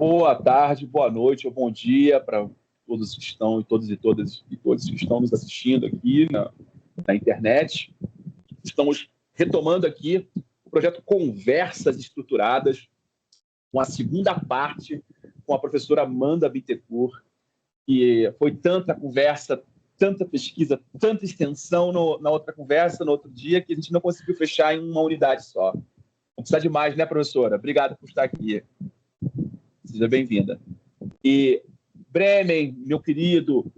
boa tarde, boa noite ou bom dia para todos que estão e todos que estão nos assistindo aqui na internet. Estamos retomando aqui o projeto Conversas Estruturadas, com a segunda parte com a professora Amanda Bittencourt, que foi tanta conversa, tanta pesquisa, tanta extensão na outra conversa, no outro dia, que a gente não conseguiu fechar em uma unidade só. Não precisa de mais, né, professora? Obrigado por estar aqui. Seja bem-vinda. E Bremen, meu querido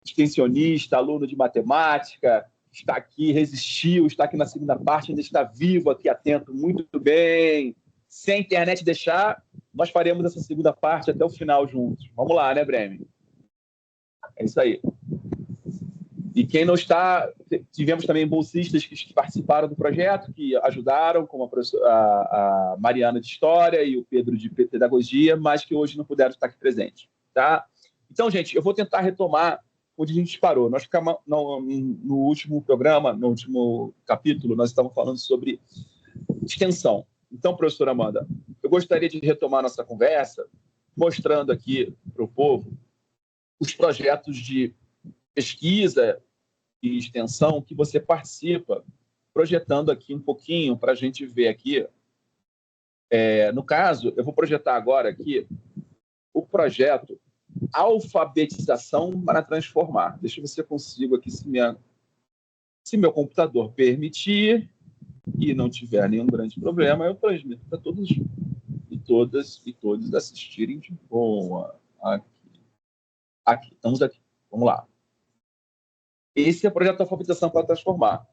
extensionista, aluno de matemática, está aqui, resistiu, está aqui na segunda parte, ainda está vivo aqui, atento, muito bem. Se a internet deixar, nós faremos essa segunda parte até o final juntos. Vamos lá, né, Bremen? É isso aí. E quem não está, tivemos também bolsistas que participaram do projeto, que ajudaram, como a Mariana de História e o Pedro de Pedagogia, mas que hoje não puderam estar aqui presentes. Tá? Então, gente, eu vou tentar retomar onde a gente parou. Nós ficamos no último programa, no último capítulo, nós estávamos falando sobre extensão. Então, professora Amanda, eu gostaria de retomar nossa conversa, mostrando aqui para o povo os projetos de pesquisa e extensão que você participa, projetando aqui um pouquinho para a gente ver aqui. No caso, eu vou projetar agora aqui o projeto Alfabetização para Transformar. Deixa eu ver se eu consigo aqui, se meu computador permitir e não tiver nenhum grande problema, eu transmito para todos e todos assistirem de boa. Aqui, estamos aqui. Vamos lá. Esse é o projeto Alfabetização para Transformar.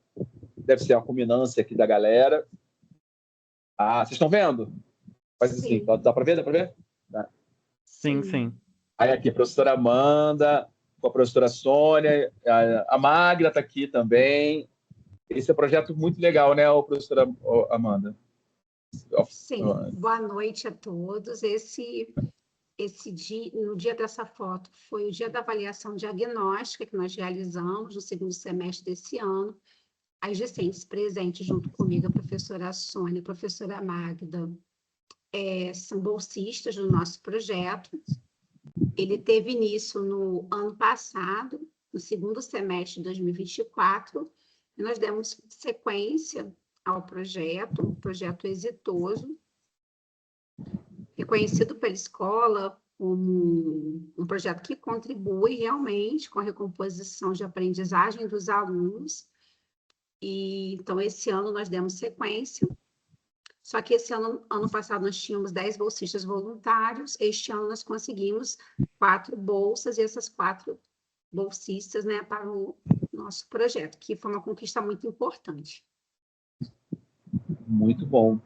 Deve ser uma culminância aqui da galera. Ah, vocês estão vendo? Faz assim, dá para ver? Dá para ver? Dá. Sim, sim. Aí aqui a professora Amanda, com a professora Sônia, a Magda está aqui também. Esse é um projeto muito legal, né, professora Amanda? Sim, boa noite a todos. Esse dia, no dia dessa foto, foi o dia da avaliação diagnóstica que nós realizamos no segundo semestre desse ano. As discentes presentes junto comigo, a professora Sônia, a professora Magda, são bolsistas do nosso projeto. Ele teve início no ano passado, no segundo semestre de 2024, e nós demos sequência ao projeto, um projeto exitoso, reconhecido pela escola como um projeto que contribui realmente com a recomposição de aprendizagem dos alunos. E, então, esse ano nós demos sequência. Só que esse ano passado, nós tínhamos 10 bolsistas voluntários. Este ano, nós conseguimos 4 bolsas, e essas 4 bolsistas, né, para o nosso projeto, que foi uma conquista muito importante. Muito bom.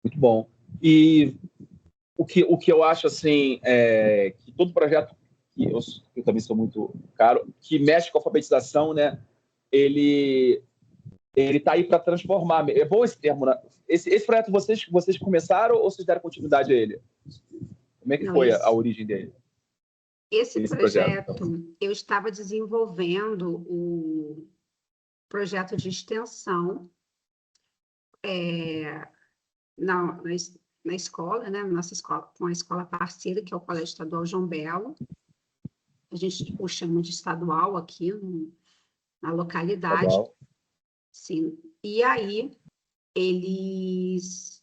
Muito bom. E o que eu acho, assim, que todo projeto, que eu também sou muito caro, que mexe com a alfabetização, né, ele está aí para transformar. É bom esse termo, né? Esse projeto vocês começaram ou vocês deram continuidade a ele? Como é que foi a origem dele? Esse projeto, eu estava desenvolvendo o projeto de extensão na escola, né? Nossa escola, com a escola parceira, que é o Colégio Estadual João Belo. A gente o chama de estadual aqui na localidade. Estadual. Sim. E aí, eles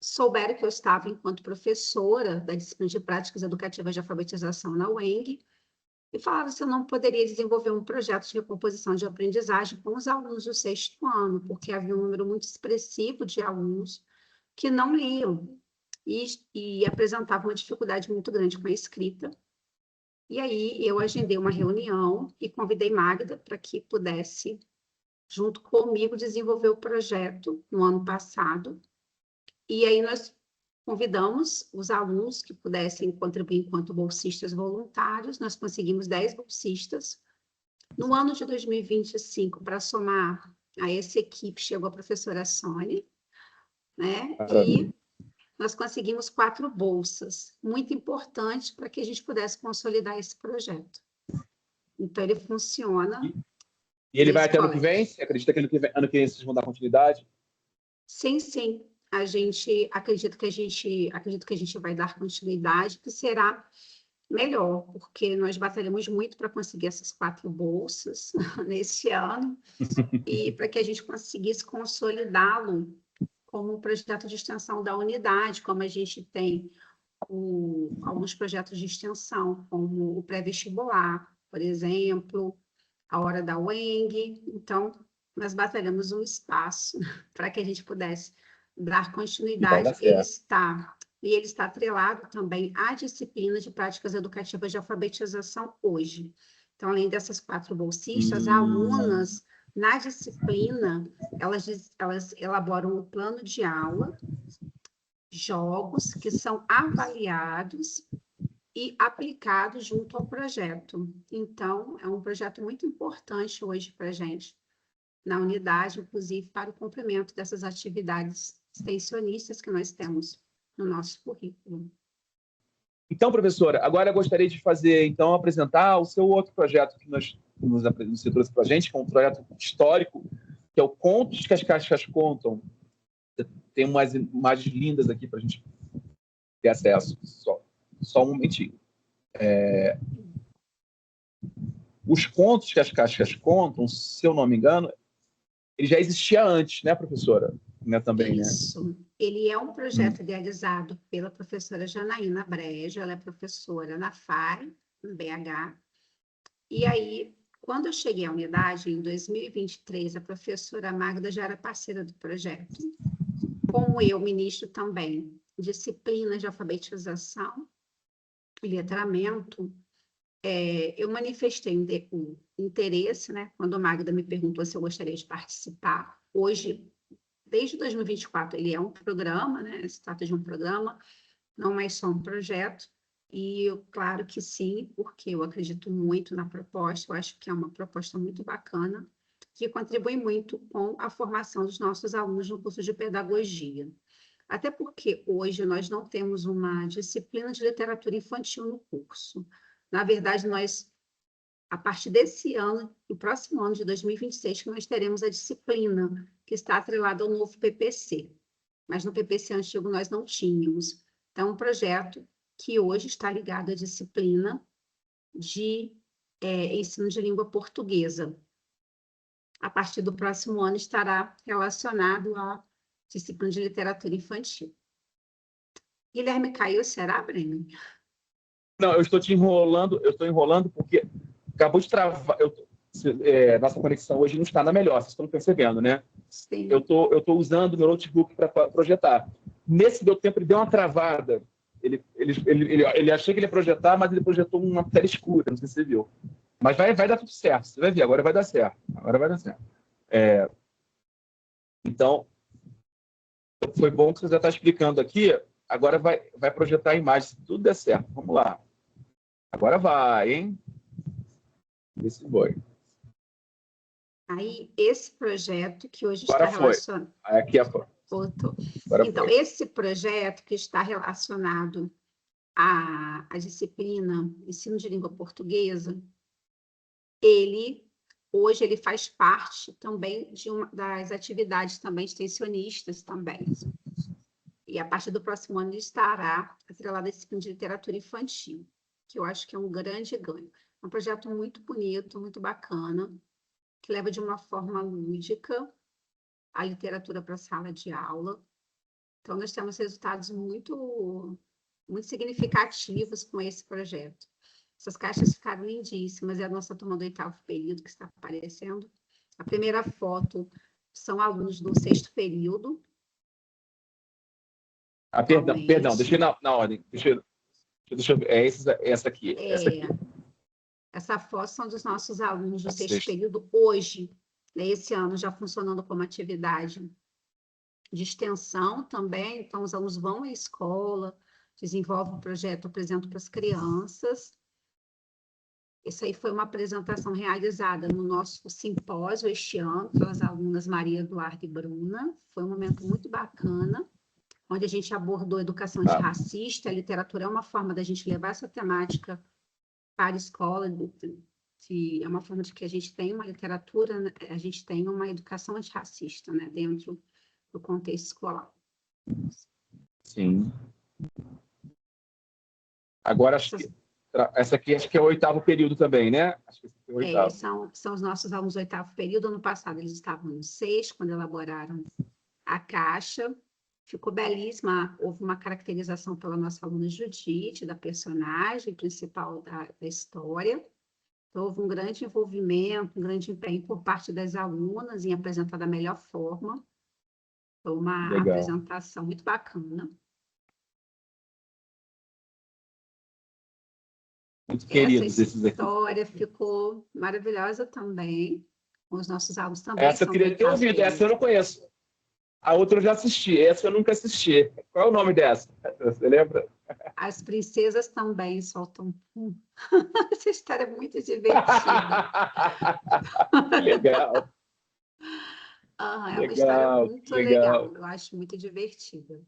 souberam que eu estava enquanto professora da disciplina de práticas educativas de alfabetização na UENG, e falaram se eu não poderia desenvolver um projeto de recomposição de aprendizagem com os alunos do 6º ano, porque havia um número muito expressivo de alunos que não liam e apresentavam uma dificuldade muito grande com a escrita. E aí eu agendei uma reunião e convidei Magda para que pudesse, junto comigo, desenvolver o projeto no ano passado. E aí nós convidamos os alunos que pudessem contribuir enquanto bolsistas voluntários. Nós conseguimos 10 bolsistas. No ano de 2025, para somar a essa equipe, chegou a professora Sônia, né? E nós conseguimos 4 bolsas, muito importantes para que a gente pudesse consolidar esse projeto. Então, ele funciona. E ele vai até ano que vem? Você acredita que ano que vem vocês vão dar continuidade? Sim, sim. acredito que a gente vai dar continuidade, que será melhor, porque nós batalhamos muito para conseguir essas 4 bolsas nesse ano, e para que a gente conseguisse consolidá-lo como um projeto de extensão da unidade, como a gente tem alguns projetos de extensão, como o pré-vestibular, por exemplo, a hora da UENG. Então, nós batalhamos um espaço para que a gente pudesse dar continuidade. Ele está atrelado também à disciplina de práticas educativas de alfabetização hoje. Então, além dessas 4 bolsistas, alunas, na disciplina, elas elaboram o plano de aula, jogos que são avaliados e aplicados junto ao projeto. Então, é um projeto muito importante hoje para a gente, na unidade, inclusive para o cumprimento dessas atividades extensionistas que nós temos no nosso currículo. Então, professora, agora eu gostaria de apresentar o seu outro projeto que você trouxe para a gente, que é um projeto histórico, que é o Contos que as Caixas Contam. Tem umas imagens lindas aqui para a gente ter acesso. Só um momentinho. Os Contos que as Caixas Contam, se eu não me engano, ele já existia antes, né, professora? Né, também, Isso. Né? Ele é um projeto idealizado pela professora Janaína Brejo, ela é professora na FARE, no BH. E aí, quando eu cheguei à unidade, em 2023, a professora Magda já era parceira do projeto. Como eu, ministro também disciplinas de alfabetização e letramento, eu manifestei um interesse, né, quando a Magda me perguntou se eu gostaria de participar. Hoje, desde 2024, ele é um programa, né, se trata de um programa, não mais só um projeto, e claro que sim, porque eu acredito muito na proposta, eu acho que é uma proposta muito bacana, que contribui muito com a formação dos nossos alunos no curso de pedagogia. Até porque hoje nós não temos uma disciplina de literatura infantil no curso. Na verdade, a partir desse ano, no próximo ano de 2026, que nós teremos a disciplina que está atrelada ao novo PPC. Mas no PPC antigo nós não tínhamos. Então, um projeto que hoje está ligado à disciplina de ensino de língua portuguesa. A partir do próximo ano estará relacionado à disciplina de literatura infantil. Guilherme caiu, será, Breno? Não, eu estou enrolando porque acabou de travar. Nossa conexão hoje não está na melhor, vocês estão percebendo, né? Sim. Eu tô usando o meu notebook para projetar. Nesse meu tempo, ele deu uma travada. Ele achou que ele ia projetar, mas ele projetou uma tela escura, não sei se você viu. Mas vai dar tudo certo, você vai ver, agora vai dar certo. Então, foi bom que você já está explicando aqui, agora vai projetar a imagem, se tudo der certo. Vamos lá. Agora vai, hein? Esse foi. Aí, esse projeto que hoje Agora está relacionado... Aqui é Então, esse projeto que está relacionado à disciplina Ensino de Língua Portuguesa, hoje ele faz parte também de das atividades também extensionistas também. E a partir do próximo ano ele estará atrelado à disciplina de literatura infantil, que eu acho que é um grande ganho. É um projeto muito bonito, muito bacana, que leva de uma forma lúdica a literatura para a sala de aula. Então, nós temos resultados muito significativos com esse projeto. Essas caixas ficaram lindíssimas, é a nossa turma do 8º período que está aparecendo. A primeira foto são alunos do 6º período. Perdão, deixa eu ir na ordem. Deixa eu ver. Essa aqui. Essa foto são dos nossos alunos do 6º período hoje, né, esse ano, já funcionando como atividade de extensão também. Então, os alunos vão à escola, desenvolvem um projeto, apresentam para as crianças. Essa aí foi uma apresentação realizada no nosso simpósio este ano, pelas alunas Maria Eduarda e Bruna. Foi um momento muito bacana, onde a gente abordou educação antirracista. A literatura é uma forma da gente levar essa temática para a escola, é uma forma de que a gente tem uma literatura, a gente tem uma educação antirracista, né, dentro do contexto escolar. Sim. Agora, acho que essa aqui acho que é o 8º período também, né? Acho que esse aqui é o 8º. São os nossos alunos do 8º período. Ano passado, eles estavam no 6º, quando elaboraram a caixa. Ficou belíssima. Houve uma caracterização pela nossa aluna Judite, da personagem principal da história. Então, houve um grande envolvimento, um grande empenho por parte das alunas em apresentar da melhor forma. Foi uma Legal. apresentação muito bacana. Muito queridos esses aqui. Essa história ficou maravilhosa também. Os nossos alunos também Essa eu são queria ter ouvido, essa eu não conheço. A outra eu já assisti, essa eu nunca assisti. Qual é o nome dessa? Você lembra? As princesas também soltam pum. Essa história é muito divertida. Legal. É uma história muito legal. legal. Eu acho muito divertida.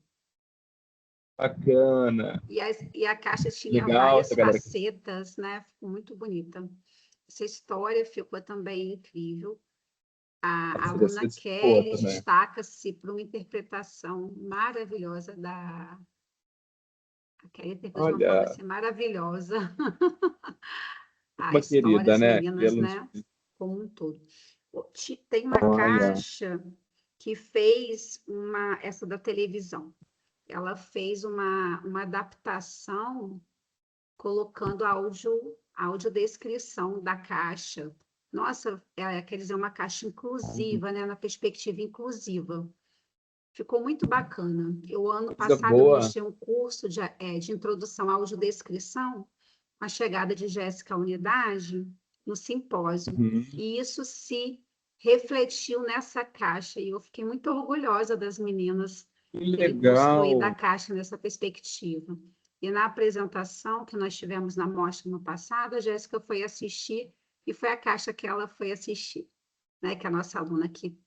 Bacana. E a caixa tinha Legal, várias essa galera. facetas, né? Ficou muito bonita. Essa história ficou também incrível. A aluna Kelly destaca-se por uma interpretação maravilhosa da... A Kelly interpreta de uma forma assim, maravilhosa. A Uma história, querida, as né? meninas, né? Como um todo. Tem uma caixa que fez essa da televisão. Ela fez uma adaptação colocando audiodescrição da caixa. Nossa, quer dizer, uma caixa inclusiva, né? Na perspectiva inclusiva. Ficou muito bacana. Eu, ano passado, eu ministrei um curso de introdução à audiodescrição, com a chegada de Jéssica à unidade, no simpósio. E isso se refletiu nessa caixa. E eu fiquei muito orgulhosa das meninas terem construído a caixa nessa perspectiva. E na apresentação que nós tivemos na mostra no passado, a Jéssica foi assistir, e foi a caixa que ela foi assistir, né? Que a nossa aluna que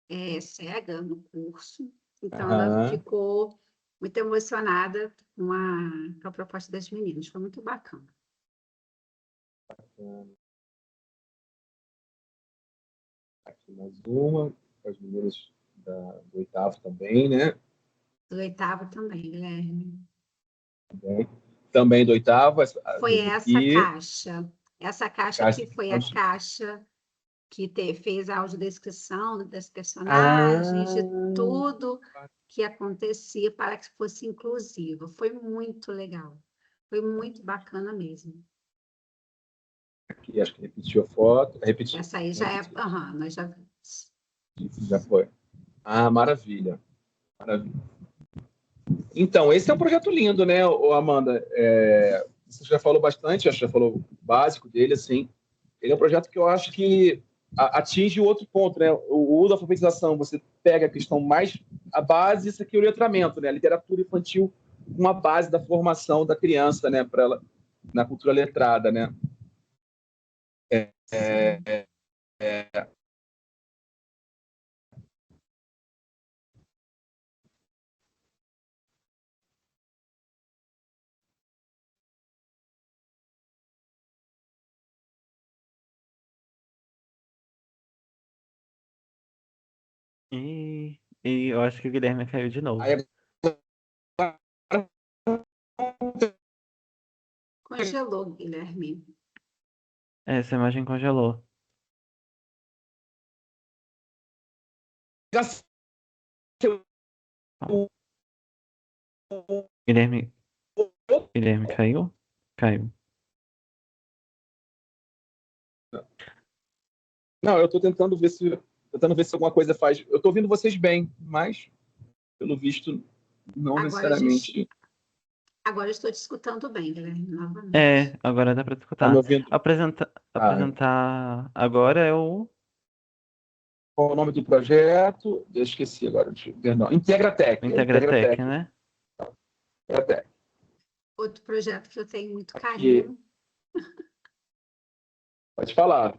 é cega no curso. Então, ela ficou muito emocionada com a proposta das meninas. Foi muito bacana. Aqui mais uma, as meninas do 8º também, né? Do 8º também, Guilherme. Também do 8º. Foi essa caixa. Essa caixa que foi a caixa que fez a audiodescrição das personagens, de tudo que acontecia para que fosse inclusivo. Foi muito legal. Foi muito bacana mesmo. Aqui, acho que repetiu a foto. Essa aí já nós já vimos. Já foi. Maravilha. Maravilha. Então, esse é um projeto lindo, né, Amanda? Você já falou bastante, acho que já falou o básico dele, assim. Ele é um projeto que eu acho que atinge o outro ponto, né? O da alfabetização, você pega a questão mais... A base, isso aqui é o letramento, né? A literatura infantil, uma base da formação da criança, né? Para ela, na cultura letrada, né? E eu acho que o Guilherme caiu de novo. Congelou, Guilherme. Essa imagem congelou. Guilherme caiu? Caiu. Não, eu estou tentando ver se alguma coisa faz. Eu estou ouvindo vocês bem, mas pelo visto não necessariamente. Agora eu estou te escutando bem, Guilherme, novamente. Agora dá para Tá escutar. me ouvindo? Apresentar agora é o... Qual o nome do projeto? Eu esqueci agora. Perdão. Integratec. Integratec, né? Integratec. Outro projeto que eu tenho muito carinho. Pode falar.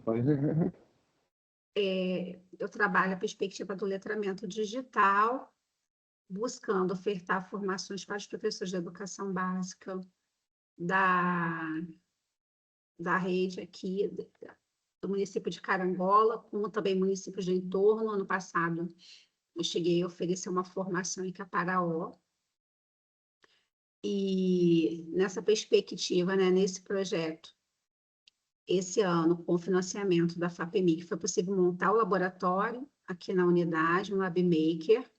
Eu trabalho a perspectiva do letramento digital, buscando ofertar formações para os professores de educação básica da rede aqui, do município de Carangola, como também municípios de entorno. Ano passado, Eu cheguei a oferecer uma formação em Caparaó. E nessa perspectiva, né, nesse projeto, esse ano, com o financiamento da FAPEMIG, foi possível montar o laboratório aqui na unidade, um LabMaker,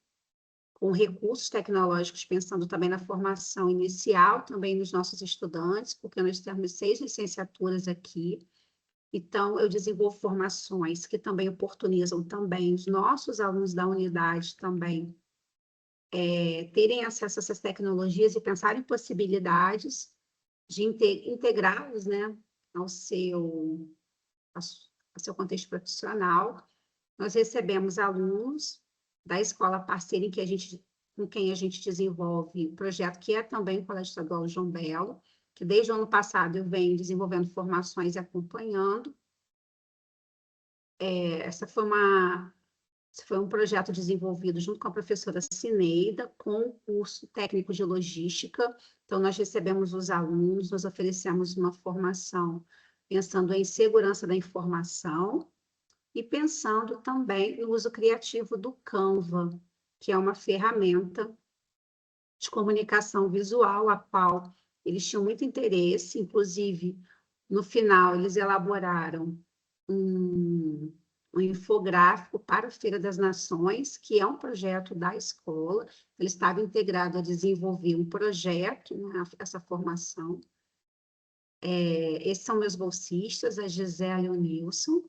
com recursos tecnológicos, pensando também na formação inicial, também nos nossos estudantes, porque nós temos 6 licenciaturas aqui. Então, eu desenvolvo formações que também oportunizam também os nossos alunos da unidade também terem acesso a essas tecnologias e pensar em possibilidades de integrá-los, né, ao seu contexto profissional. Nós recebemos alunos da escola parceira com quem a gente desenvolve o projeto, que é também o Colégio Estadual João Belo, que desde o ano passado eu venho desenvolvendo formações e acompanhando. Esse foi um projeto desenvolvido junto com a professora Cineida, com o curso técnico de logística. Então, nós recebemos os alunos, nós oferecemos uma formação pensando em segurança da informação e pensando também no uso criativo do Canva, que é uma ferramenta de comunicação visual, a qual eles tinham muito interesse, inclusive, no final, eles elaboraram um infográfico para a Feira das Nações, que é um projeto da escola. Ele estava integrado a desenvolver um projeto, né, essa formação. Esses são meus bolsistas, a Gisele e o Nilson,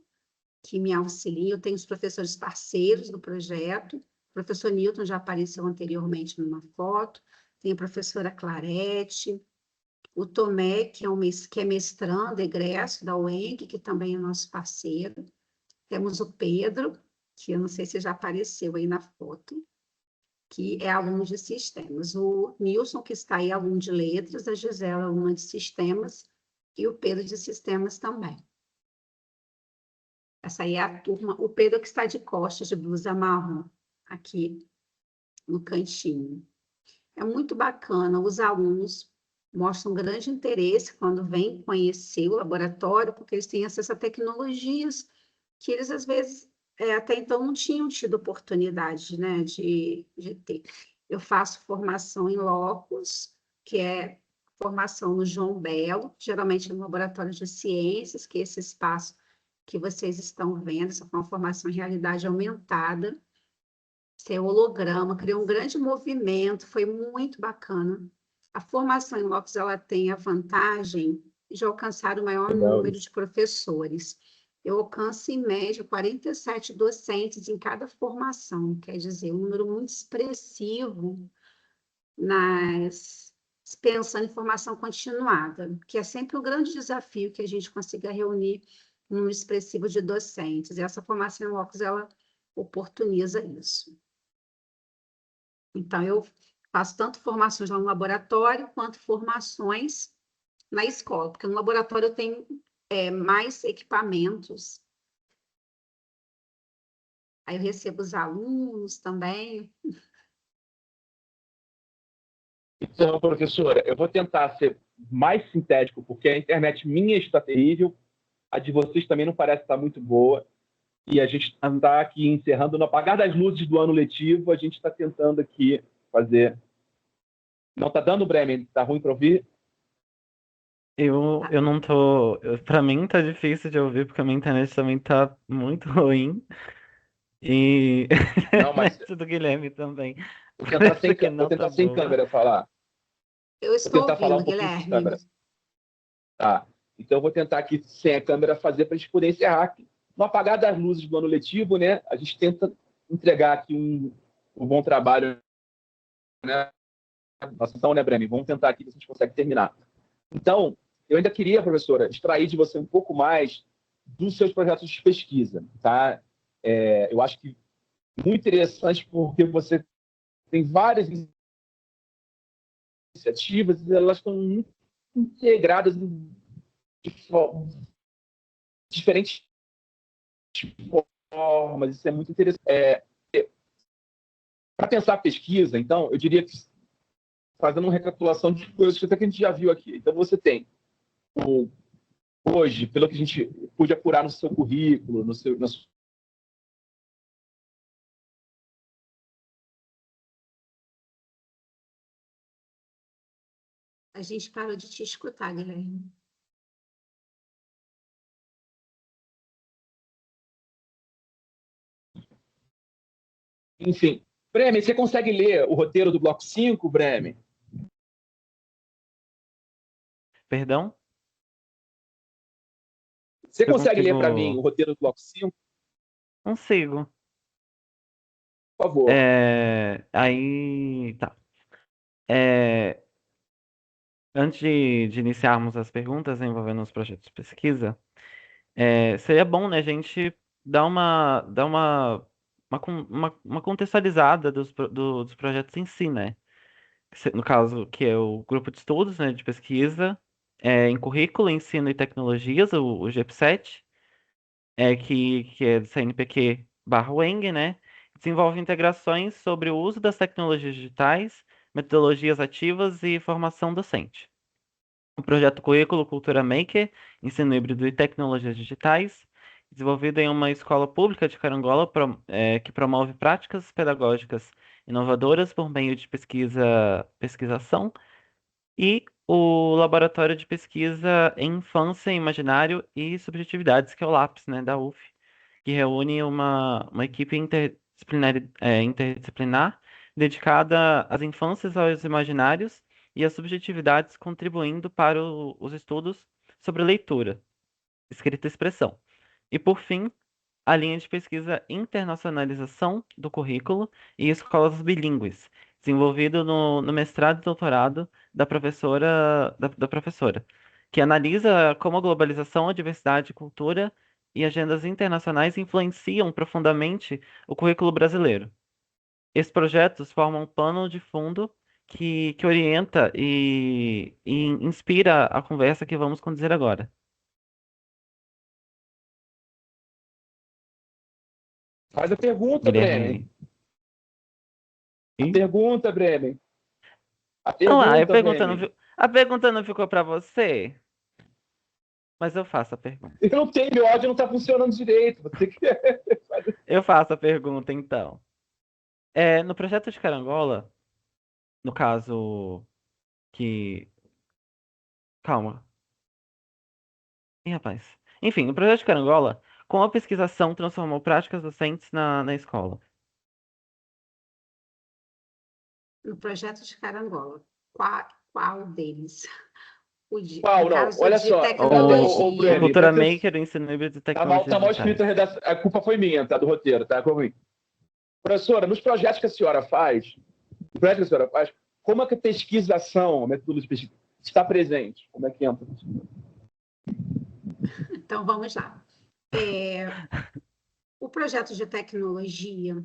que me auxiliam. Eu tenho os professores parceiros do projeto. O professor Newton já apareceu anteriormente numa foto. Tem a professora Clarete, o Tomé, que é mestrando, egresso da UENG, que também é nosso parceiro. Temos o Pedro, que eu não sei se já apareceu aí na foto, que é aluno de sistemas. O Nilson, que está aí, aluno de letras, a Gisela, aluna de sistemas, e o Pedro de sistemas também. Essa aí é a turma, o Pedro que está de costas, de blusa marrom, aqui no cantinho. É muito bacana, os alunos mostram grande interesse quando vêm conhecer o laboratório, porque eles têm acesso a tecnologias que eles, às vezes, até então não tinham tido oportunidade, né, de ter. Eu faço formação em locus, que é formação no João Belo, geralmente no laboratório de ciências, que é esse espaço que vocês estão vendo, essa foi uma formação em realidade aumentada, seu holograma, criou um grande movimento, foi muito bacana. A formação em locus, ela tem a vantagem de alcançar o maior número de professores. Eu alcanço, em média, 47 docentes em cada formação, quer dizer, um número muito expressivo pensando em formação continuada, que é sempre um grande desafio que a gente consiga reunir um número expressivo de docentes. E essa formação em locus, ela oportuniza isso. Então, eu faço tanto formações lá no laboratório, quanto formações na escola, porque no laboratório eu tenho mais equipamentos. Aí eu recebo os alunos também. Então, professora, eu vou tentar ser mais sintético, porque a internet minha está terrível, a de vocês também não parece estar muito boa, e a gente está aqui encerrando, no apagar das luzes do ano letivo, a gente está tentando aqui fazer... Não está dando, Bremen? Está ruim para ouvir? Eu não tô. Pra mim tá difícil de ouvir, porque a minha internet também tá muito ruim. E Não, a mas internet do Guilherme também. vou tentar Parece que vou não tá tentar sem boa. câmera falar. Eu Vou estou tentar falar ouvindo, um pouquinho sem Guilherme. câmera. Tá. Então, eu vou tentar aqui, sem a câmera, fazer para a gente poder encerrar aqui. No apagar das luzes do ano letivo, né, a gente tenta entregar aqui um bom trabalho, né? Nossa, então, né, Bremen? Vamos tentar aqui ver se a gente consegue terminar. Então, eu ainda queria, professora, extrair de você um pouco mais dos seus projetos de pesquisa, tá? Eu acho que muito interessante porque você tem várias iniciativas e elas estão muito integradas de diferentes formas. Isso é muito interessante. Para pensar a pesquisa, então, eu diria que, fazendo uma recapitulação de coisas que a gente já viu aqui. Então, você tem, hoje, pelo que a gente pôde apurar no seu currículo, na sua A gente parou de te escutar, Guilherme. Enfim. Bremen, você consegue ler o roteiro do bloco 5, Bremen? Perdão? Você Eu consegue ler para mim o consigo. roteiro do bloco 5, Consigo. por favor? Aí. Tá. É, antes de iniciarmos as perguntas envolvendo os projetos de pesquisa, seria bom, né, a gente dar uma contextualizada dos projetos em si, né? No caso, que é o grupo de estudos, né, de pesquisa em currículo, ensino e tecnologias, o GEP7, que é do CNPq/UENG, né? Desenvolve integrações sobre o uso das tecnologias digitais, metodologias ativas e formação docente. O projeto Currículo Cultura Maker, Ensino Híbrido e Tecnologias Digitais, desenvolvido em uma escola pública de Carangola, que promove práticas pedagógicas inovadoras por meio de pesquisação, e o Laboratório de Pesquisa em Infância, Imaginário e Subjetividades, que é o LAPS, né, da UF, que reúne uma equipe interdisciplinar dedicada às infâncias, aos imaginários e às subjetividades, contribuindo para os estudos sobre leitura, escrita e expressão. E, por fim, a linha de pesquisa Internacionalização do Currículo e Escolas Bilíngues, desenvolvido no mestrado e doutorado da professora, que analisa como a globalização, a diversidade, cultura e agendas internacionais influenciam profundamente o currículo brasileiro. Esses projetos formam um pano de fundo que orienta e inspira a conversa que vamos conduzir agora. Faz a pergunta, Bremen. Guilherme. A Ih? pergunta, Bremen. A Não, a pergunta, pergunta não, Bremen. a pergunta não ficou para você, mas eu faço a pergunta. Eu não tenho, meu áudio não está funcionando direito. Vou ter que... Eu faço a pergunta, então. No projeto de Carangola, no caso que... Calma. Ih, rapaz. Enfim, no projeto de Carangola, como a pesquisação transformou práticas docentes na escola? No projeto de Carangola, qual deles? No Qual, não? caso Olha de só. Ô, O tecnologia. Bremen, Cultura presta atenção. Maker, o ensino híbrido de Tá tecnologias mal escrito digitais. a redação. A culpa foi minha, tá? Do roteiro, tá? Foi ruim. Professora, nos projetos que a senhora faz, como é que a pesquisação, a metodologia de pesquisa, está presente? Como é que entra? Então, vamos lá. O projeto de tecnologia,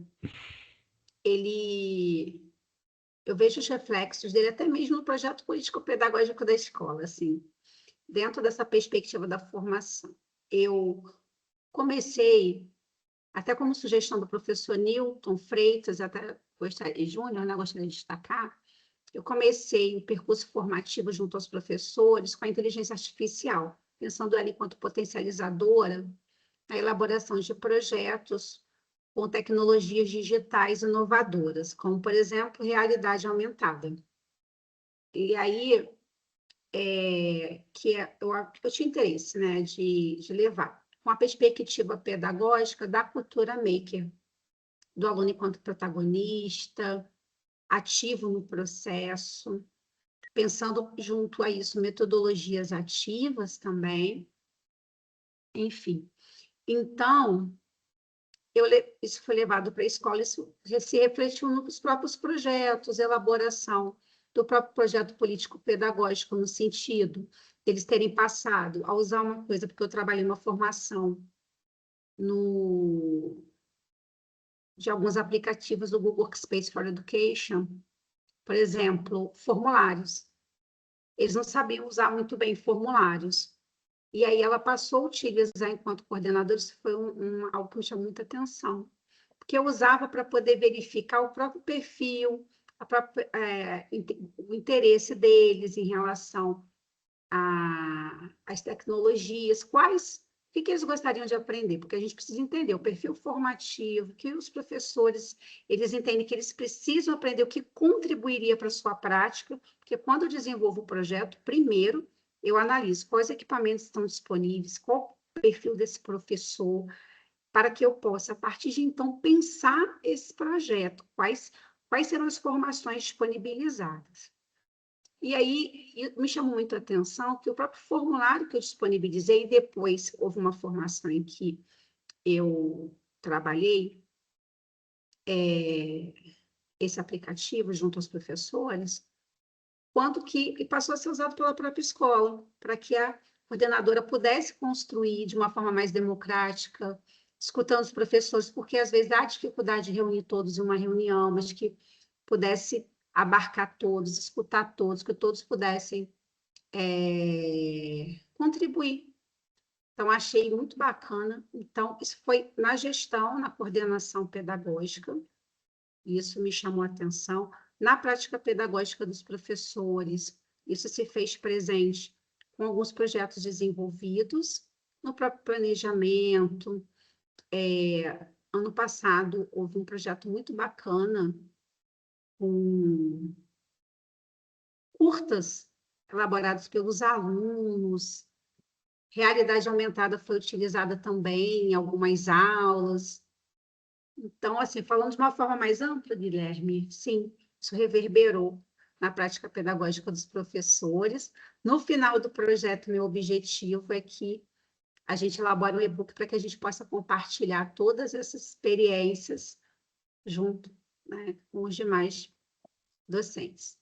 eu vejo os reflexos dele até mesmo no projeto político-pedagógico da escola, assim, dentro dessa perspectiva da formação. Eu comecei, até como sugestão do professor Newton Freitas, até gostaria, Júnior, né, gostaria de destacar, eu comecei um percurso formativo junto aos professores com a inteligência artificial, pensando ela enquanto potencializadora na elaboração de projetos com tecnologias digitais inovadoras, como, por exemplo, realidade aumentada. E aí, eu tinha interesse, né, de levar com a perspectiva pedagógica da cultura maker, do aluno enquanto protagonista, ativo no processo, pensando junto a isso metodologias ativas também, enfim. Então, isso foi levado para a escola, isso se refletiu nos próprios projetos, elaboração do próprio projeto político-pedagógico, no sentido deles terem passado a usar uma coisa, porque eu trabalhei numa formação de alguns aplicativos do Google Workspace for Education, por exemplo, formulários. Eles não sabiam usar muito bem formulários. E aí ela passou a utilizar enquanto coordenadora, isso foi algo que me chamou muita atenção. Porque eu usava para poder verificar o próprio perfil, o interesse deles em relação às tecnologias, quais que eles gostariam de aprender? Porque a gente precisa entender o perfil formativo, que os professores, eles entendem que eles precisam aprender o que contribuiria para a sua prática, porque quando eu desenvolvo o projeto, primeiro eu analiso quais equipamentos estão disponíveis, qual o perfil desse professor, para que eu possa, a partir de então, pensar esse projeto, quais serão as formações disponibilizadas. E aí me chamou muito a atenção que o próprio formulário que eu disponibilizei, depois houve uma formação em que eu trabalhei esse aplicativo junto aos professores, quando que passou a ser usado pela própria escola, para que a coordenadora pudesse construir de uma forma mais democrática, escutando os professores, porque às vezes há dificuldade de reunir todos em uma reunião, mas que pudesse abarcar todos, escutar todos, que todos pudessem contribuir. Então, achei muito bacana. Então, isso foi na gestão, na coordenação pedagógica, isso me chamou a atenção. Na prática pedagógica dos professores, isso se fez presente com alguns projetos desenvolvidos, no próprio planejamento. Ano passado, houve um projeto muito bacana, com curtas elaborados pelos alunos. Realidade aumentada foi utilizada também em algumas aulas. Então, assim, falando de uma forma mais ampla, Guilherme, sim, isso reverberou na prática pedagógica dos professores. No final do projeto, meu objetivo é que a gente elabore um e-book para que a gente possa compartilhar todas essas experiências junto, né, com os demais docentes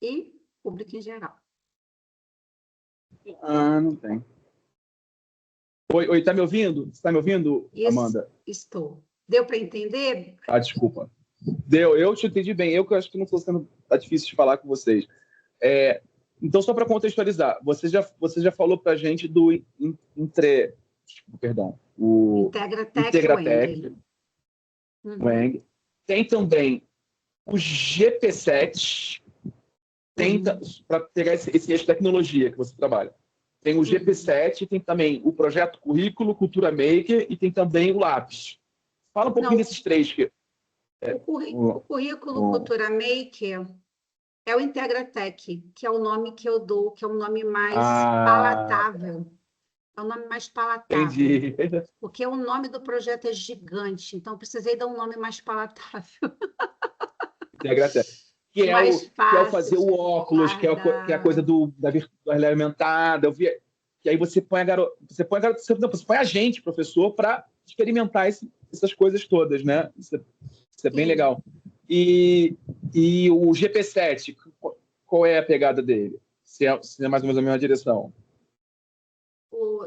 e público em geral. Não tem. Oi, tá me ouvindo? Você tá me ouvindo, Amanda? Estou. Deu para entender? Desculpa. Deu, eu te entendi bem. Eu que acho que não estou sendo... Tá difícil de falar com vocês. Então, só para contextualizar, você já falou para a gente do o Integratec, Weng. Tem também o GP7, para pegar esse eixo de tecnologia que você trabalha. Tem o GP7, tem também o Projeto Currículo, Cultura Maker e tem também o Lápis. Fala um pouquinho desses três. O Currículo Cultura Maker é o Integratec, que é o nome que eu dou, que é um nome mais palatável. É um nome mais palatável. Entendi. Porque o nome do projeto é gigante, então precisei dar um nome mais palatável. Integratec. Que é o fazer o óculos, que é a coisa da realidade aumentada. Eu vi que aí você põe você põe a gente, professor, para experimentar essas coisas todas, né? Isso é bem legal. E o GP7, qual é a pegada dele? Se é mais ou menos a mesma direção.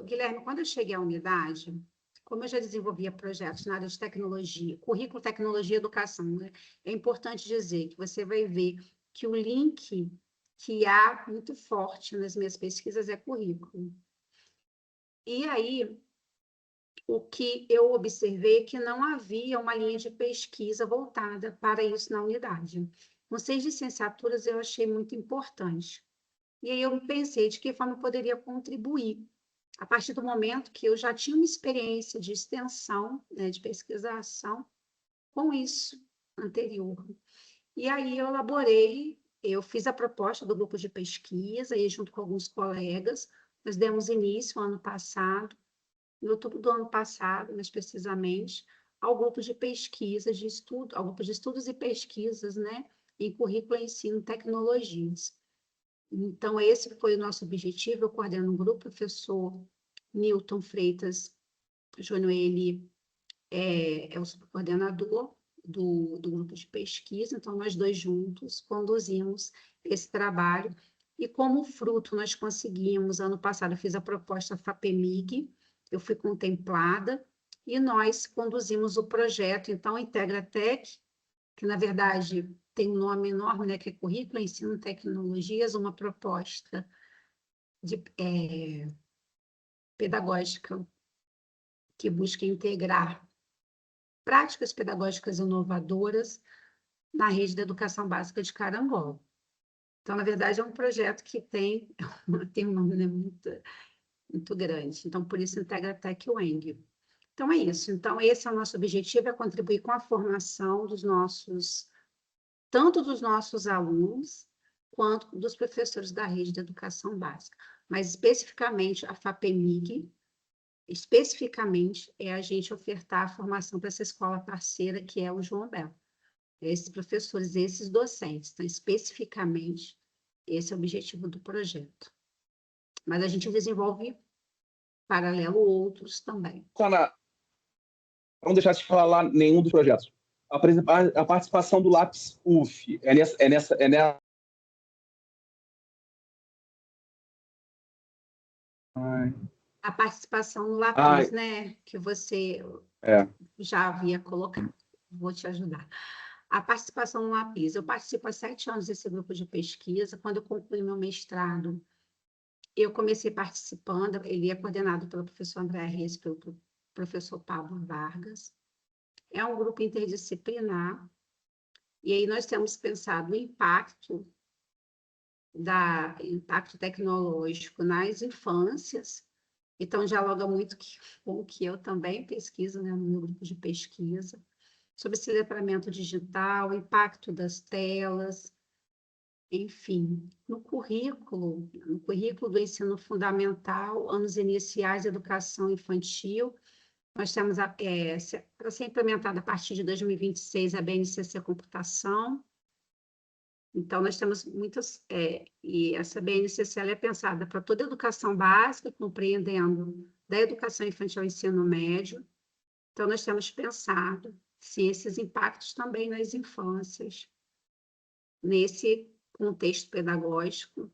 Guilherme, quando eu cheguei à unidade, como eu já desenvolvia projetos na área de tecnologia, currículo, tecnologia e educação, né? É importante dizer que você vai ver que o link que há muito forte nas minhas pesquisas é currículo. E aí, o que eu observei é que não havia uma linha de pesquisa voltada para isso na unidade. Com 6 licenciaturas, eu achei muito importante. E aí eu pensei de que forma eu poderia contribuir, a partir do momento que eu já tinha uma experiência de extensão, né, de pesquisação, com isso anterior. E aí eu fiz a proposta do grupo de pesquisa, e junto com alguns colegas, nós demos início ano passado, em outubro do ano passado, mais precisamente, ao grupo de pesquisa, ao grupo de estudos e pesquisas, né, em currículo, ensino e tecnologias. Então, esse foi o nosso objetivo. Eu coordeno um grupo, o professor Newton Freitas Júnior, ele é o subcoordenador do grupo de pesquisa, então nós dois juntos conduzimos esse trabalho, e como fruto nós conseguimos, ano passado eu fiz a proposta FAPEMIG, eu fui contemplada, e nós conduzimos o projeto, então, Integratec, que na verdade tem um nome enorme, né, que é Currículo, Ensino e Tecnologias, uma proposta pedagógica que busca integrar práticas pedagógicas inovadoras na rede da educação básica de Carangola. Então, na verdade, é um projeto que tem um nome, né, muito muito grande. Então, por isso, integra Tec e UENG. Então, é isso. Então, esse é o nosso objetivo, é contribuir com a formação tanto dos nossos alunos, quanto dos professores da rede de educação básica. Mas, especificamente, a FAPEMIG, especificamente, é a gente ofertar a formação para essa escola parceira, que é o João Belo. Esses professores, esses docentes. Então, especificamente, esse é o objetivo do projeto. Mas a gente desenvolve, paralelo, outros também. Sana, não deixar de falar lá nenhum dos projetos. A participação do Lápis UF é nessa. A participação no Lápis, né? Que você já havia colocado. Vou te ajudar. A participação no Lápis. Eu participo há 7 anos desse grupo de pesquisa. Quando eu concluí meu mestrado, eu comecei participando. Ele é coordenado pelo professor André Reis, pelo professor Pablo Vargas. É um grupo interdisciplinar. E aí nós temos pensado no impacto tecnológico nas infâncias. Então, dialoga muito com o que eu também pesquiso, né, no meu grupo de pesquisa, sobre esse letramento digital, o impacto das telas, enfim. No currículo do ensino fundamental, anos iniciais, educação infantil, nós temos, para ser implementada a partir de 2026, a BNCC Computação. Então, nós temos muitas, e essa BNCC ela é pensada para toda a educação básica, compreendendo da educação infantil ao ensino médio. Então, nós temos pensado se esses impactos também nas infâncias, nesse contexto pedagógico,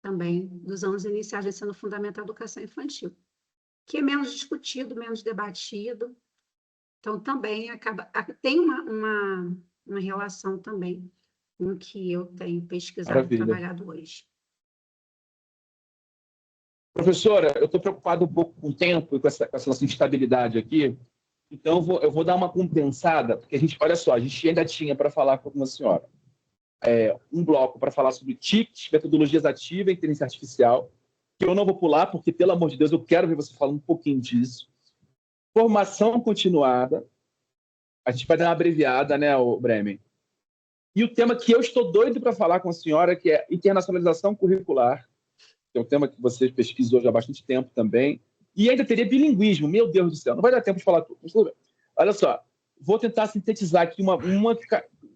também dos anos iniciais do ensino fundamental da educação infantil, que é menos discutido, menos debatido. Então, também tem uma relação também com o que eu tenho pesquisado e trabalhado hoje. Professora, eu estou preocupado um pouco com o tempo e com essa nossa instabilidade aqui, então eu vou dar uma compensada, porque olha só, a gente ainda tinha para falar com a senhora um bloco para falar sobre TICs, metodologias ativas e inteligência artificial, que eu não vou pular, porque, pelo amor de Deus, eu quero ver você falando um pouquinho disso. Formação continuada, a gente vai dar uma abreviada, né, Bremen? E o tema que eu estou doido para falar com a senhora, que é internacionalização curricular, que é um tema que você pesquisou já há bastante tempo também, e ainda teria bilinguismo, meu Deus do céu, não vai dar tempo de falar tudo. Olha só, vou tentar sintetizar aqui uma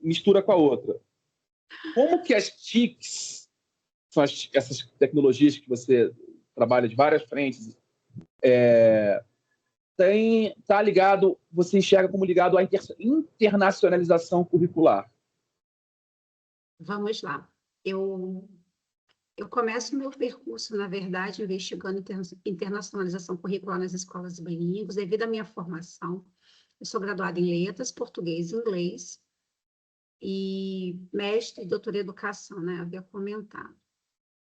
mistura com a outra. Como que as TICs, são essas tecnologias que você trabalha de várias frentes, está ligado, você enxerga como ligado à internacionalização curricular? Vamos lá. Eu começo meu percurso, na verdade, investigando internacionalização curricular nas escolas bilíngues, devido à minha formação. Eu sou graduada em letras, português e inglês, e mestre e doutora em educação, né? Havia comentado.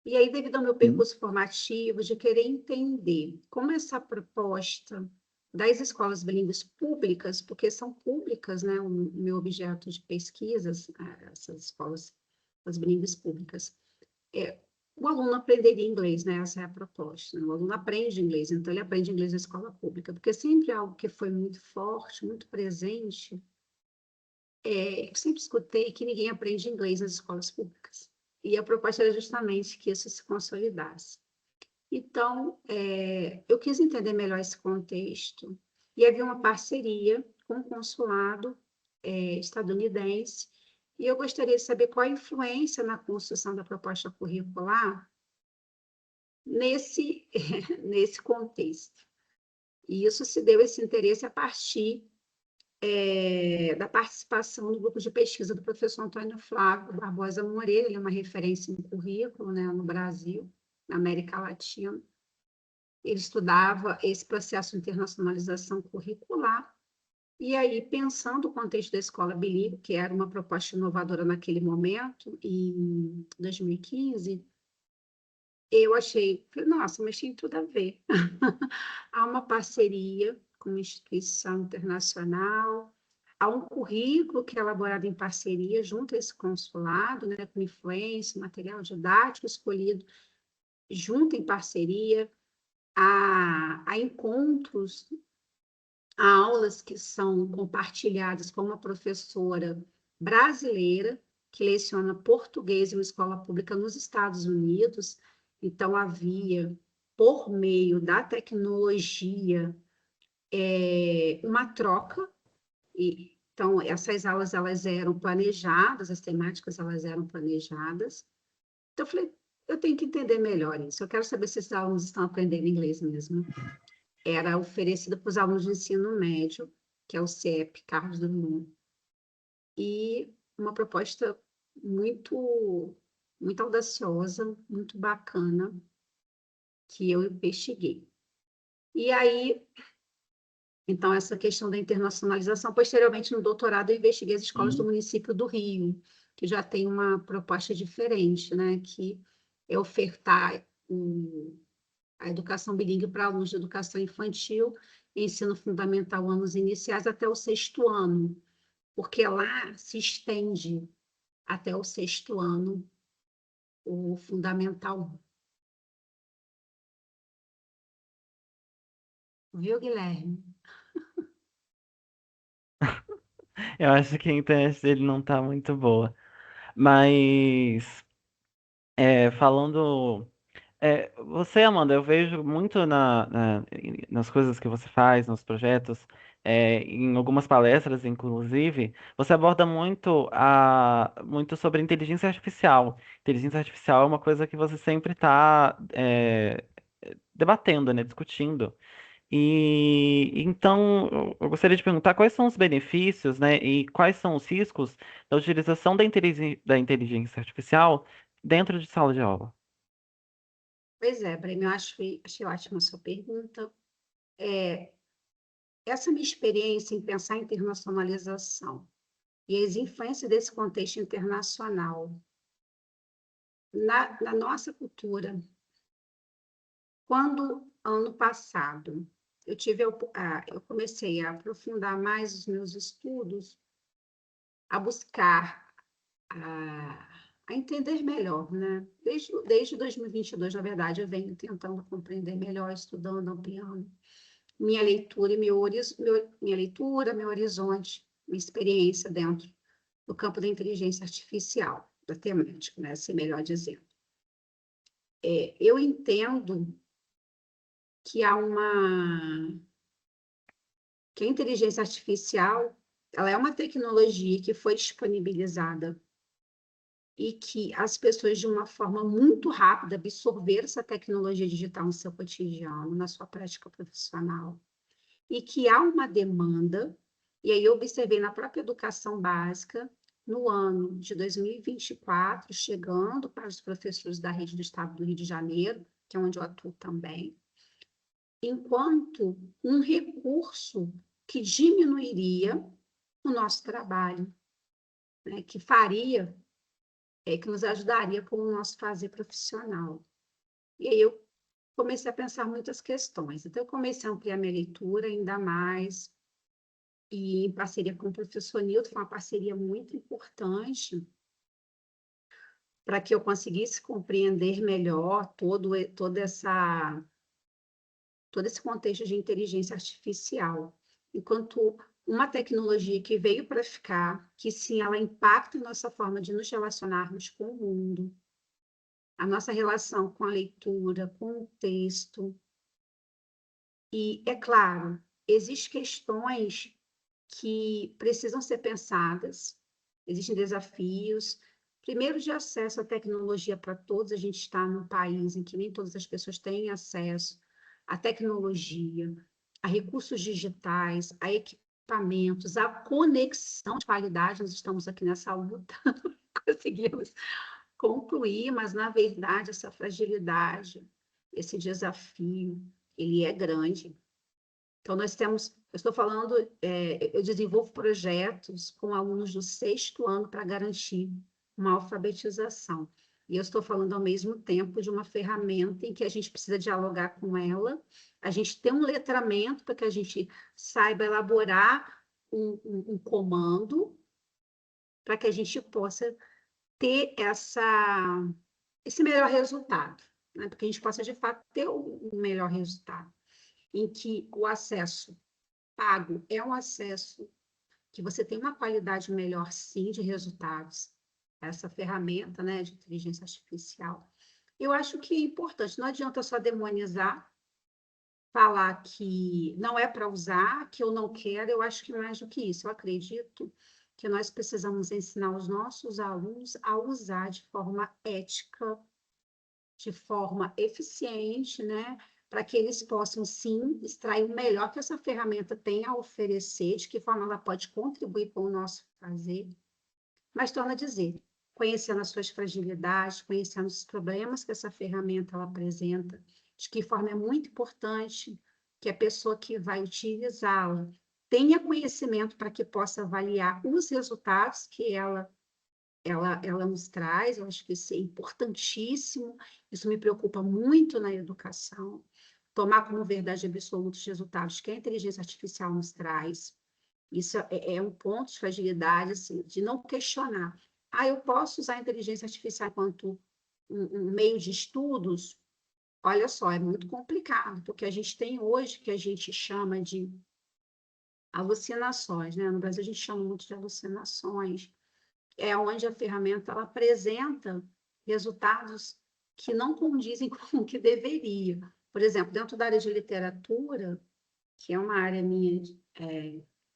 E aí, devido ao meu percurso formativo, de querer entender como essa proposta das escolas bilíngues públicas, porque são públicas, né? O meu objeto de pesquisas, essas escolas, as bilíngues públicas, o aluno aprenderia inglês, né? Essa é a proposta. O aluno aprende inglês, então ele aprende inglês na escola pública, porque sempre é algo que foi muito forte, muito presente. Eu sempre escutei que ninguém aprende inglês nas escolas públicas. E a proposta era justamente que isso se consolidasse. Então, eu quis entender melhor esse contexto, e havia uma parceria com o consulado estadunidense, e eu gostaria de saber qual a influência na construção da proposta curricular nesse contexto. E isso se deu, esse interesse, a partir da participação do grupo de pesquisa do professor Antônio Flávio Barbosa Moreira. Ele é uma referência em currículo, né, no Brasil, na América Latina. Ele estudava esse processo de internacionalização curricular, e aí, pensando o contexto da escola bilíngue, que era uma proposta inovadora naquele momento, em 2015, eu achei, nossa, mas tem tudo a ver. Há uma parceria com uma instituição internacional, há um currículo que é elaborado em parceria junto a esse consulado, né, com influência, material didático escolhido junto em parceria, a encontros, a aulas que são compartilhadas com uma professora brasileira que leciona português em uma escola pública nos Estados Unidos. Então, havia, por meio da tecnologia, uma troca. Então, essas aulas elas eram planejadas, as temáticas elas eram planejadas. Então, eu falei, eu tenho que entender melhor isso. Eu quero saber se esses alunos estão aprendendo inglês mesmo. Era oferecido para os alunos de ensino médio, que é o CIEP Carlos Drummond. E uma proposta muito, muito audaciosa, muito bacana, que eu investiguei. E aí, então, essa questão da internacionalização, posteriormente, no doutorado, eu investiguei as escolas do município do Rio, que já tem uma proposta diferente, né? Que é ofertar a educação bilíngue para alunos de educação infantil, ensino fundamental, anos iniciais, até o 6º ano, porque lá se estende até o 6º ano o fundamental. Viu, Guilherme? Eu acho que a internet dele não tá muito boa. Mas, falando. Você, Amanda, eu vejo muito nas coisas que você faz, nos projetos, em algumas palestras, inclusive, você aborda muito sobre inteligência artificial. Inteligência artificial é uma coisa que você sempre está debatendo, né, discutindo. E então eu gostaria de perguntar quais são os benefícios, né, e quais são os riscos da utilização da inteligência artificial dentro de sala de aula. Pois é, Breno, achei ótima a sua pergunta. Essa minha experiência em pensar em internacionalização e as influências desse contexto internacional na nossa cultura. Quando, ano passado, eu comecei a aprofundar mais os meus estudos, a buscar, a entender melhor, né? Desde 2022, na verdade, eu venho tentando compreender melhor, estudando, ampliando minha leitura e meu horizonte, minha experiência dentro do campo da inteligência artificial, da temática, né? Assim, melhor dizendo. Eu entendo que que a inteligência artificial, ela é uma tecnologia que foi disponibilizada e que as pessoas, de uma forma muito rápida, absorveram essa tecnologia digital no seu cotidiano, na sua prática profissional, e que há uma demanda, e aí eu observei na própria educação básica, no ano de 2024, chegando para os professores da rede do Estado do Rio de Janeiro, que é onde eu atuo também, enquanto um recurso que diminuiria o nosso trabalho, né, que faria, que nos ajudaria com o nosso fazer profissional. E aí eu comecei a pensar muitas questões. Então, eu comecei a ampliar minha leitura ainda mais, e em parceria com o professor Nilton, foi uma parceria muito importante para que eu conseguisse compreender melhor todo esse contexto de inteligência artificial, enquanto uma tecnologia que veio para ficar, que sim, ela impacta a nossa forma de nos relacionarmos com o mundo, a nossa relação com a leitura, com o texto. E, é claro, existem questões que precisam ser pensadas, existem desafios. Primeiro, de acesso à tecnologia para todos. A gente está num país em que nem todas as pessoas têm acesso à tecnologia, a recursos digitais, a equipamentos, a conexão de qualidade. Nós estamos aqui nessa luta, conseguimos concluir, mas, na verdade, essa fragilidade, esse desafio, ele é grande. Então, eu estou falando, eu desenvolvo projetos com alunos do 6º ano para garantir uma alfabetização. E eu estou falando ao mesmo tempo de uma ferramenta em que a gente precisa dialogar com ela, a gente tem um letramento para que a gente saiba elaborar um comando para que a gente possa ter esse melhor resultado. né, para que a gente possa, de fato, ter um melhor resultado, em que o acesso pago é um acesso que você tem uma qualidade melhor, sim, de resultados, essa ferramenta, né, de inteligência artificial. Eu acho que é importante, não adianta só demonizar, falar que não é para usar, que eu não quero, eu acho que mais do que isso, eu acredito que nós precisamos ensinar os nossos alunos a usar de forma ética, de forma eficiente, né? Para que eles possam, sim, extrair o melhor que essa ferramenta tem a oferecer, de que forma ela pode contribuir com o nosso fazer. Mas, torna a dizer, conhecendo as suas fragilidades, conhecendo os problemas que essa ferramenta ela apresenta, de que forma é muito importante que a pessoa que vai utilizá-la tenha conhecimento para que possa avaliar os resultados que ela nos traz. Eu acho que isso é importantíssimo, isso me preocupa muito na educação, tomar como verdade absoluta os resultados que a inteligência artificial nos traz. Isso é um ponto de fragilidade, assim, de não questionar. Eu posso usar a inteligência artificial enquanto um meio de estudos? Olha só, é muito complicado, porque a gente tem hoje que a gente chama de alucinações, né? No Brasil a gente chama muito de alucinações, é onde a ferramenta ela apresenta resultados que não condizem com o que deveria. Por exemplo, dentro da área de literatura, que é uma área minha de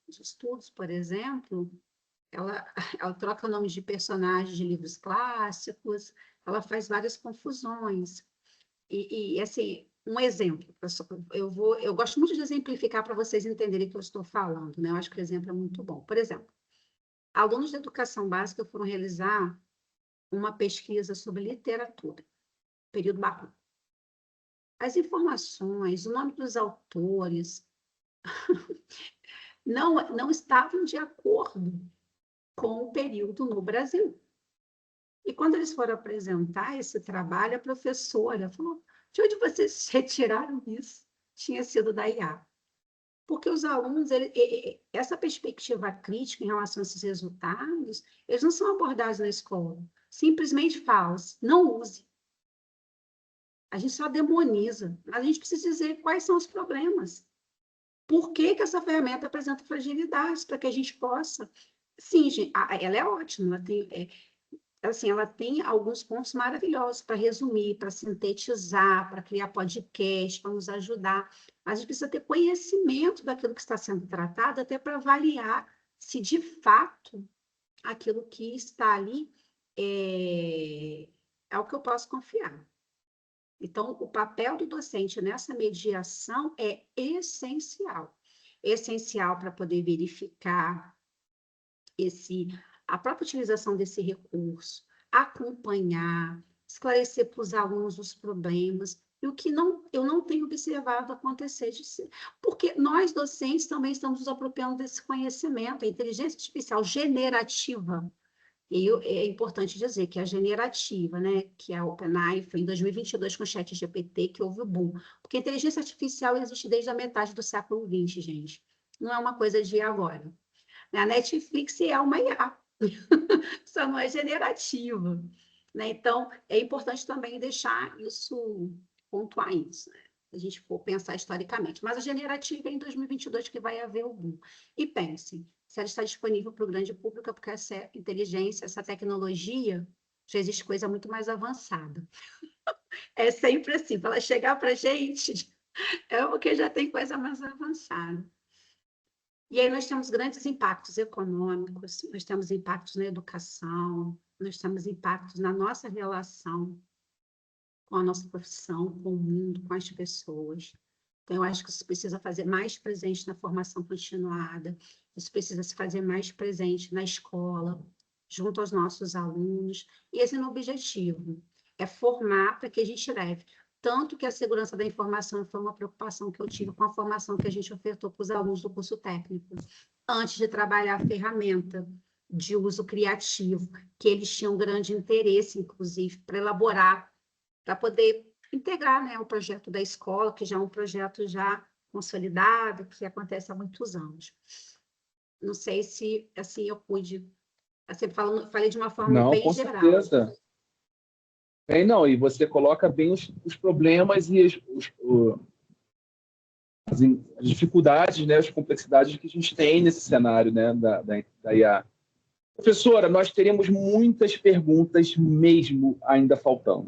estudos, por exemplo, ela troca nomes de personagens de livros clássicos, ela faz várias confusões. Assim, um exemplo, eu gosto muito de exemplificar para vocês entenderem o que eu estou falando, né? Eu acho que o exemplo é muito bom. Por exemplo, alunos de educação básica foram realizar uma pesquisa sobre literatura, período barroco. As informações, o nome dos autores, não estavam de acordo com o período no Brasil. E quando eles foram apresentar esse trabalho, a professora falou: de onde vocês retiraram isso? Tinha sido da IA. Porque os alunos, essa perspectiva crítica em relação a esses resultados, eles não são abordados na escola. Simplesmente fala, não use. A gente só demoniza. A gente precisa dizer quais são os problemas. Por que essa ferramenta apresenta fragilidades, para que a gente possa... Sim, gente, ela é ótima, ela tem alguns pontos maravilhosos para resumir, para sintetizar, para criar podcast, para nos ajudar. Mas a gente precisa ter conhecimento daquilo que está sendo tratado, até para avaliar se, de fato, aquilo que está ali é o que eu posso confiar. Então, o papel do docente nessa mediação é essencial. Essencial para poder verificar a própria utilização desse recurso, acompanhar, esclarecer para os alunos os problemas, e o que eu não tenho observado acontecer, porque nós, docentes, também estamos nos apropriando desse conhecimento. A inteligência artificial generativa, e é importante dizer que a generativa, né, que a OpenAI foi em 2022 com o ChatGPT que houve o boom, porque a inteligência artificial existe desde a metade do século XX, gente. Não é uma coisa de agora. A Netflix é uma IA, só não é generativa. Né? Então, é importante também deixar isso, pontuar isso, né? Se a gente for pensar historicamente. Mas a generativa é em 2022 que vai haver o boom. E pensem, se ela está disponível para o grande público, é porque essa inteligência, essa tecnologia, já existe coisa muito mais avançada. É sempre assim, para ela chegar para a gente, é porque já tem coisa mais avançada. E aí nós temos grandes impactos econômicos, nós temos impactos na educação, nós temos impactos na nossa relação com a nossa profissão, com o mundo, com as pessoas. Então, eu acho que isso precisa fazer mais presente na formação continuada, isso precisa se fazer mais presente na escola, junto aos nossos alunos. E esse é o meu objetivo, é formar para que a gente leve. Tanto que a segurança da informação foi uma preocupação que eu tive com a formação que a gente ofertou para os alunos do curso técnico, antes de trabalhar a ferramenta de uso criativo, que eles tinham grande interesse, inclusive, para elaborar, para poder integrar, né, o projeto da escola, que já é um projeto já consolidado, que acontece há muitos anos. Não sei se assim eu pude, assim, falei de uma forma Não, bem com geral. certeza. Não, e você coloca bem os problemas e as dificuldades, né, as complexidades que a gente tem nesse cenário, né, da IA. Professora, nós teremos muitas perguntas mesmo ainda faltando.